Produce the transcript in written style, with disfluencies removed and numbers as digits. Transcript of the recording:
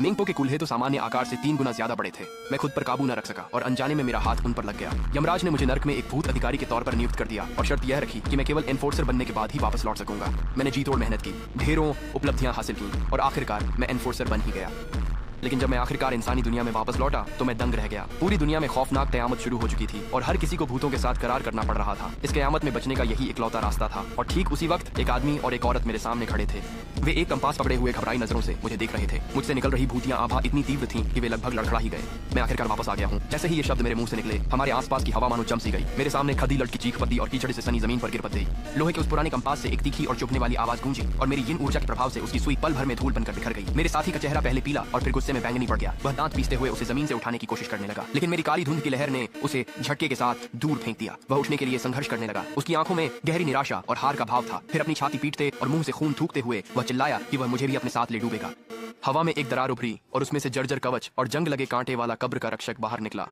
मिंगपो के कूल्हे तो सामान्य आकार से 3 गुना ज्यादा बड़े थे। मैं खुद पर काबू न रख सका और अनजाने में मेरा हाथ उन पर लग गया। यमराज ने मुझे नर्क में एक भूत अधिकारी के तौर पर नियुक्त कर दिया और शर्त यह रखी कि मैं केवल एनफोर्सर बनने के बाद ही वापस लौट सकूंगा। मैंने जी तोड़ मेहनत की, ढेरों उपलब्धियां हासिल की और आखिरकार मैं एनफोर्सर बन ही गया। लेकिन जब मैं आखिरकार इंसानी दुनिया में वापस लौटा तो मैं दंग रह गया। पूरी दुनिया में खौफनाक कयामत शुरू हो चुकी थी और हर किसी को भूतों के साथ करार करना पड़ रहा था। इस कयामत में बचने का यही इकलौता रास्ता था और ठीक उसी वक्त एक आदमी और एक औरत मेरे सामने खड़े थे। वे एक कंपास पकड़े हुए घबराई नजरों से मुझे देख रहे थे। मुझसे निकल रही भूतियां आभा इतनी तीव्र थीं कि वे लगभग लड़खड़ा ही गए। मैं आखिरकार वापस आ गया हूँ। जैसे ही ये शब्द मेरे मुंह से निकले, हमारे आसपास की हवा मानो जम सी गई। मेरे सामने खदी लट की चीख पड़ी और कीचड़ से सनी जमीन पर गिर पड़ गई। लोहे के उस पुराने कंपास से एक तीखी और चुभने वाली आवाज गूंजी और मेरी इन ऊर्जा के प्रभाव से उसकी सुई पल भर में धूल बनकर बिखर गई। मेरे साथी का चेहरा पहले पीला और फिर गुस्से में बैंगनी पड़ गया। वह दांत पीसते हुए उसे जमीन से उठाने की कोशिश करने लगा, लेकिन मेरी काली धुंध की लहर ने उसे झटके के साथ दूर फेंक दिया। वह उठने के लिए संघर्ष करने लगा। उसकी आंखों में गहरी निराशा और हार का भाव था। फिर अपनी छाती पीटते और मुंह से खून थूकते हुए वह चिल्लाया कि वह मुझे भी अपने साथ ले डूबेगा। हवा में एक दरार उभरी और उसमें से जर्जर कवच और जंग लगे कांटे वाला कब्र का रक्षक बाहर निकला।